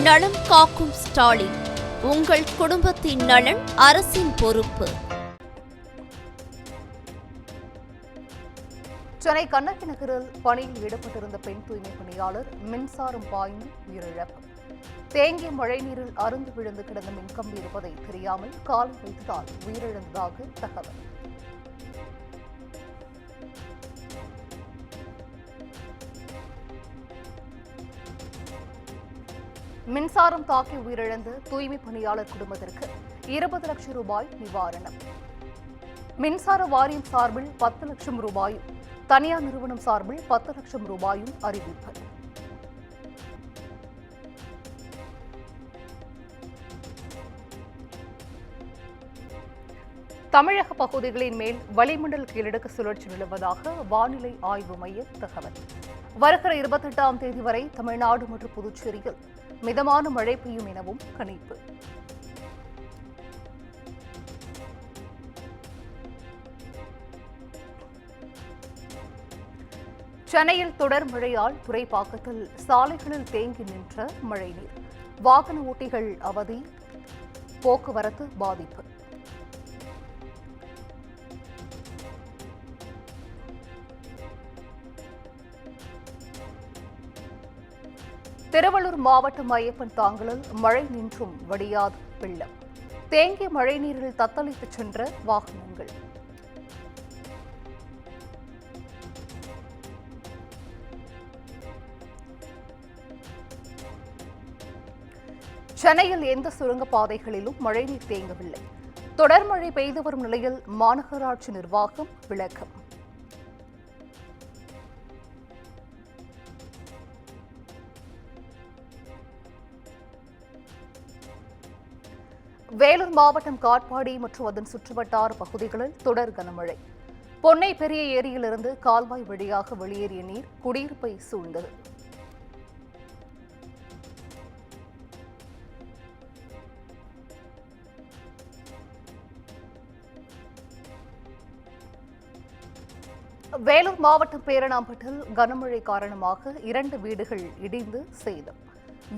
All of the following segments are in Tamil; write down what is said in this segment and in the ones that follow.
நலம் காக்கும் ஸ்டாலின். உங்கள் குடும்பத்தின் நலன் அரசின் பொறுப்பு. சென்னை கண்ணகி நகரில் பணியில் ஈடுபட்டிருந்த பெண் தூய்மை பணியாளர் மின்சாரம் பாய்ந்து உயிரிழப்பு. தேங்கிய மழைநீரில் அருந்து விழுந்து கிடந்த மின்கம்பி இருப்பதை தெரியாமல் காலை வைத்ததால் உயிரிழந்ததாக தகவல். மின்சாரம் தாக்கி உயிரிழந்த தூய்மை பணியாளர் குடும்பத்திற்கு 20 லட்சம் ரூபாய் நிவாரணம். மின்சார வாரியம் சார்பில் 10 லட்சம் ரூபாயும், தனியார் நிறுவனம் சார்பில் 10 லட்சம் ரூபாயும் அறிவிப்பு. தமிழக பகுதிகளின் மேல் வளிமண்டல கீழடுக்கு சுழற்சி நிலவுவதாக வானிலை ஆய்வு மையம் தகவல். வருகிற 28ஆம் தேதி வரை தமிழ்நாடு மற்றும் புதுச்சேரியில் மிதமான மழை பெய்யும் எனவும் கணிப்பு. சென்னையில் தொடர் மழையால் துறைப்பாக்கத்தில் சாலைகளில் தேங்கி நின்ற மழைநீர். வாகன ஓட்டிகள் அவதி, போக்குவரத்து பாதிப்பு. திருவள்ளூர் மாவட்டம் ஐயப்பன் தாங்கலில் மழை நின்றும் வடியாத வெள்ளம். தேங்கிய மழைநீரில் தத்தளித்துச் சென்ற வாகனங்கள். சென்னையில் எந்த சுரங்கப்பாதைகளிலும் மழைநீர் தேங்கவில்லை. தொடர் மழை பெய்து வரும் நிலையில் மாநகராட்சி நிர்வாகம் விளக்கம். வேலூர் மாவட்டம் காட்பாடி மற்றும் அதன் சுற்றுவட்டார பகுதிகளில் தொடர் கனமழை. பொன்னை பெரிய ஏரியிலிருந்து கால்வாய் வழியாக வெளியேறிய நீர் குடியிருப்பை சூழ்ந்தது. வேலூர் மாவட்டம் பேரணாம்பட்டில் கனமழை காரணமாக 2 வீடுகள் இடிந்து சேதம்.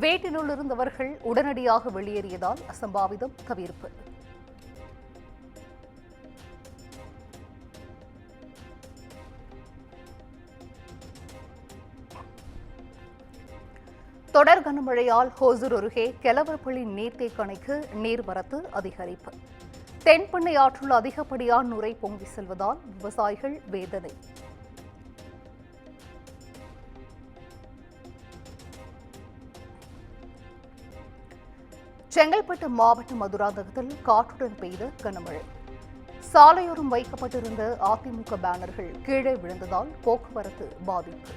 வீட்டினுள் இருந்தவர்கள் உடனடியாக வெளியேறியதால் அசம்பாவிதம் தவிர்ப்பு. தொடர் கனமழையால் ஹோசூர் அருகே கெலவரப்பள்ளி நீர்த்தேக்க அணைக்கு நீர்வரத்து அதிகரிப்பு. தென்பெண்ணை ஆற்றுள் அதிகப்படியான நுரை பொங்கி செல்வதால் விவசாயிகள் வேதனை. செங்கல்பட்டு மாவட்டம் மதுராந்தகத்தில் காற்றுடன் பெய்த கனமழை. சாலையோரம் வைக்கப்பட்டிருந்த அதிமுக பேனர்கள் கீழே விழுந்ததால் போக்குவரத்து பாதிப்பு.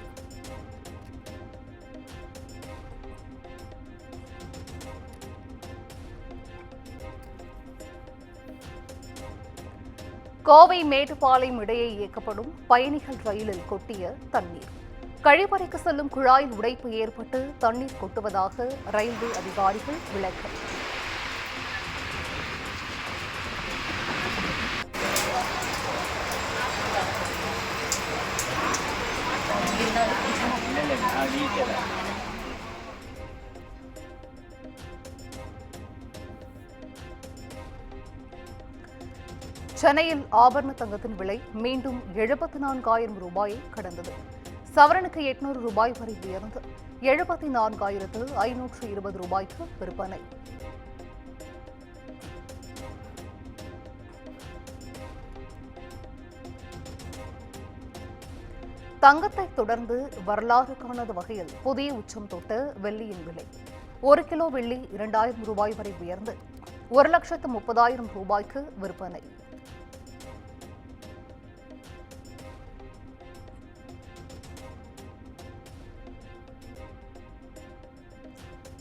கோவை மேட்டுப்பாளையம் இடையே இயக்கப்படும் பயணிகள் ரயிலில் கொட்டிய தண்ணீர். கழிப்பறைக்கு செல்லும் குழாயில் உடைப்பு ஏற்பட்டு தண்ணீர் கொட்டுவதாக ரயில்வே அதிகாரிகள் விளக்கம். சென்னையில் ஆபரண தங்கத்தின் விலை மீண்டும் 74,000 ரூபாயை கடந்தது. சவரனுக்கு 800 ரூபாய் வரை உயர்ந்து 74,520 ரூபாய்க்கு விற்பனை. தங்கத்தை தொடர்ந்து வரலாறு காணாத வகையில் புதிய உச்சம் தொட்ட வெள்ளியின் விலை. 1 கிலோ வெள்ளி 2,000 ரூபாய் வரை உயர்ந்து 1,30,000 ரூபாய்க்கு விற்பனை.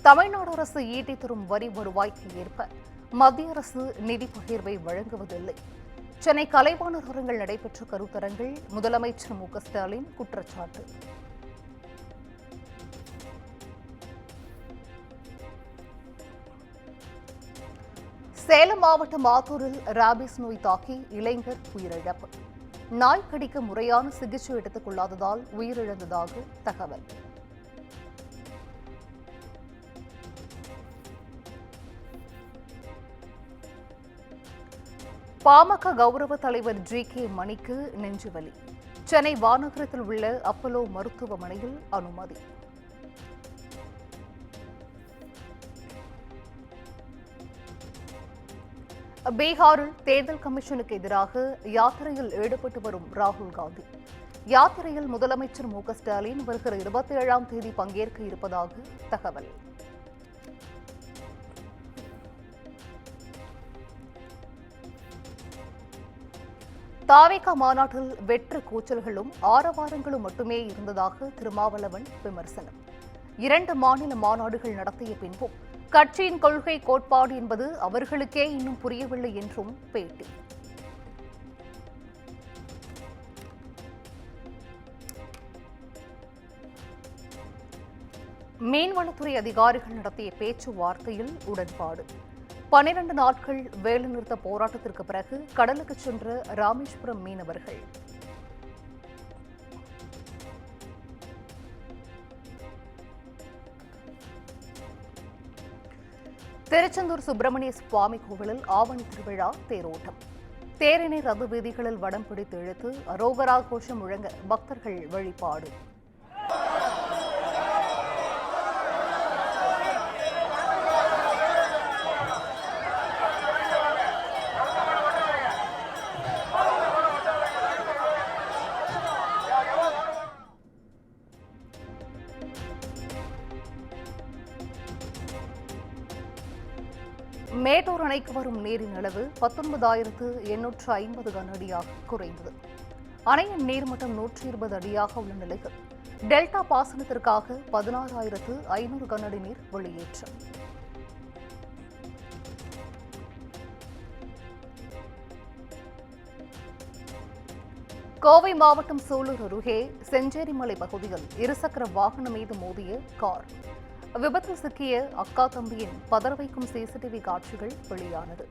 தமிழ்நாடு அரசு ஈட்டி தரும் வரி வருவாய்க்கு ஏற்ப மத்திய அரசு நிதி பகிர்வை வழங்குவதில்லை. சென்னை கலைவாணர் அரங்கில் நடைபெற்ற கருத்தரங்கில் முதலமைச்சர் மு.க. ஸ்டாலின் குற்றச்சாட்டு. சேலம் மாவட்டம் ஆத்தூரில் ராபிஸ் நோய் தாக்கி இளைஞர் உயிரிழப்பு. நாய் கடிக்க முறையான சிகிச்சை எடுத்துக் கொள்ளாததால் உயிரிழந்ததாக தகவல். பாமக கௌரவ தலைவர் ஜி.கே. மணிக்கு நெஞ்சுவலி. சென்னை வானகரத்தில் உள்ள அப்போலோ மருத்துவமனையில் அனுமதி. பீகாரில் தேர்தல் கமிஷனுக்கு எதிராக யாத்திரையில் ஈடுபட்டு வரும் ராகுல் காந்தி. யாத்திரையில் முதலமைச்சர் மு.க.ஸ்டாலின் வருகிற 27ஆம் தேதி பங்கேற்க இருப்பதாக தகவல். தாவேகா மாநாட்டில் வெற்று கூச்சல்களும் ஆரவாரங்களும் மட்டுமே இருந்ததாக திருமாவளவன் விமர்சனம். 2 மாநில மாநாடுகள் நடத்திய பின்பும் கட்சியின் கொள்கை கோட்பாடு என்பது அவர்களுக்கே இன்னும் புரியவில்லை என்றும் பேட்டி. மீன்வளத்துறை அதிகாரிகள் நடத்திய பேச்சுவார்த்தையில் உடன்பாடு. 12 நாட்கள் வேலைநிறுத்த போராட்டத்திற்கு பிறகு கடலுக்கு சென்ற ராமேஸ்வரம் மீனவர்கள். திருச்செந்தூர் சுப்பிரமணிய சுவாமி கோவிலில் ஆவணி திருவிழா தேரோட்டம். தேரினை ரது வீதிகளில் வடம் பிடித்து இழுத்து அரோகரா கோஷம் முழங்க பக்தர்கள் வழிபாடு. மேட்டூர் அணைக்கு வரும் நீரின் அளவு 19,850 கன அடியாக குறைந்தது. அணையின் நீர்மட்டம் 120 அடியாக உள்ள நிலையில் டெல்டா பாசனத்திற்காக 16,500 கன அடி நீர் வெளியேற்றம். கோவை மாவட்டம் சூலூர் அருகே செஞ்சேரிமலை பகுதியில் இருசக்கர வாகனம் மீது மோதிய கார். விபத்தில் சிக்கிய அக்கா தம்பியின் பதற வைக்கும் சிசிடிவி காட்சிகள் வெளியானது.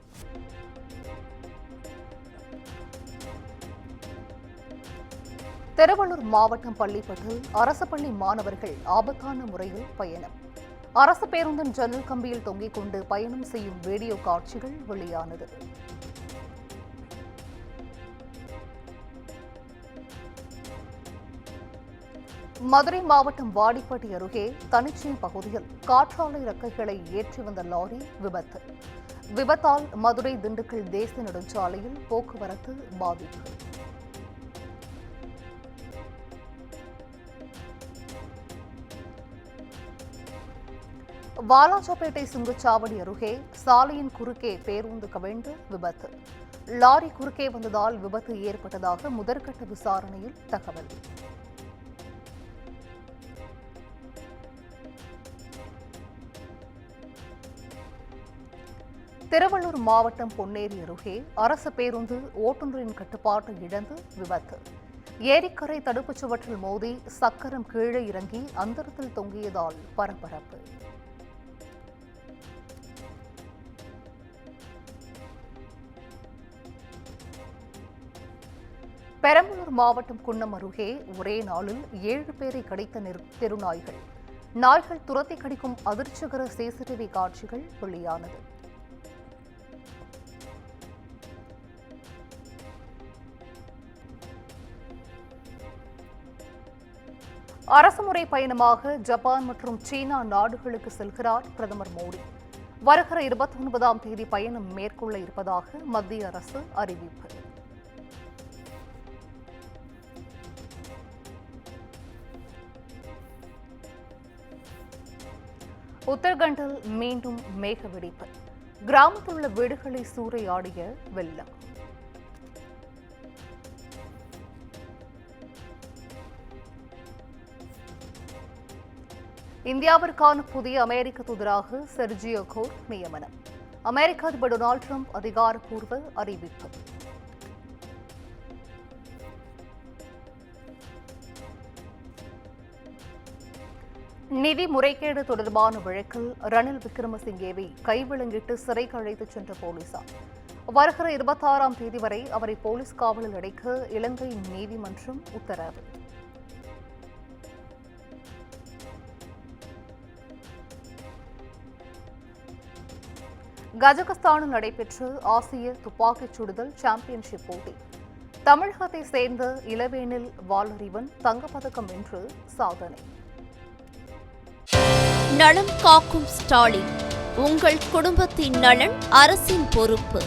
திருவள்ளூர் மாவட்டம் பள்ளிப்பட்டில் அரசு பள்ளி மாணவர்கள் ஆபத்தான முறையில் பயணம். அரசு பேருந்தின் ஜன்னல் கம்பியில் தொங்கிக் கொண்டு பயணம் செய்யும் வீடியோ காட்சிகள் வெளியானது. மதுரை மாவட்டம் வாடிப்பட்டி அருகே தனிச்சேரி பகுதியில் காற்றாலை இறக்கைகளை ஏற்றி வந்த லாரி விபத்து. விபத்தால் மதுரை திண்டுக்கல் தேசிய நெடுஞ்சாலையில் போக்குவரத்து பாதிப்பு. வாலாஜாபேட்டை சுங்கச்சாவடி அருகே சாலையின் குறுக்கே பேருந்து கவிழ்ந்து விபத்து. லாரி குறுக்கே வந்ததால் விபத்து ஏற்பட்டதாக முதற்கட்ட விசாரணையில் தகவல். திருவள்ளூர் மாவட்டம் பொன்னேரி அருகே அரசு பேருந்து ஓட்டுநரின் கட்டுப்பாட்டை இழந்து விபத்து. ஏரிக்கரை தடுப்புச் சுவற்றில் மோதி சக்கரம் கீழே இறங்கி அந்தரத்தில் தொங்கியதால் பரபரப்பு. பெரம்பலூர் மாவட்டம் குன்னம் அருகே ஒரே நாளில் 7 பேரை கடித்த தெருநாய்கள். நாய்கள் துரத்தி கடிக்கும் அதிர்ச்சிகர சிசிடிவி காட்சிகள் வெளியானது. அரசுமுறை பயணமாக ஜப்பான் மற்றும் சீனா நாடுகளுக்கு செல்கிறார் பிரதமர் மோடி. வருகிற 29ஆம் தேதி பயணம் மேற்கொள்ள இருப்பதாக மத்திய அரசு அறிவிப்பு. உத்தரகண்டில் மீண்டும் மேக வெடிப்பு. கிராமத்தில் உள்ள வீடுகளை சூறையாடிய வெள்ளம். இந்தியாவிற்கான புதிய அமெரிக்க தூதராக செர்ஜியோ கோர் நியமனம். அமெரிக்க அதிபர் டொனால்டு டிரம்ப் அதிகாரப்பூர்வ அறிவிப்பு. நிதி முறைகேடு தொடர்பான வழக்கில் ரணில் விக்ரமசிங்கேவை கைவிலங்கிட்டு சிறைக்கு அழைத்துச் சென்ற போலீசார். வருகிற 26ஆம் தேதி வரை அவரை போலீஸ் காவலில் அடைக்க இலங்கை நீதிமன்றம் உத்தரவு. கஜகஸ்தானில் நடைபெற்ற ஆசிய துப்பாக்கிச் சுடுதல் சாம்பியன்ஷிப் போட்டி தமிழகத்தை சேர்ந்த இளவேனில் வாளறிவன் தங்கப்பதக்கம் வென்று சாதனை. நலம் காக்கும் ஸ்டாலின், உங்கள் குடும்பத்தின் நலன் அரசின் பொறுப்பு.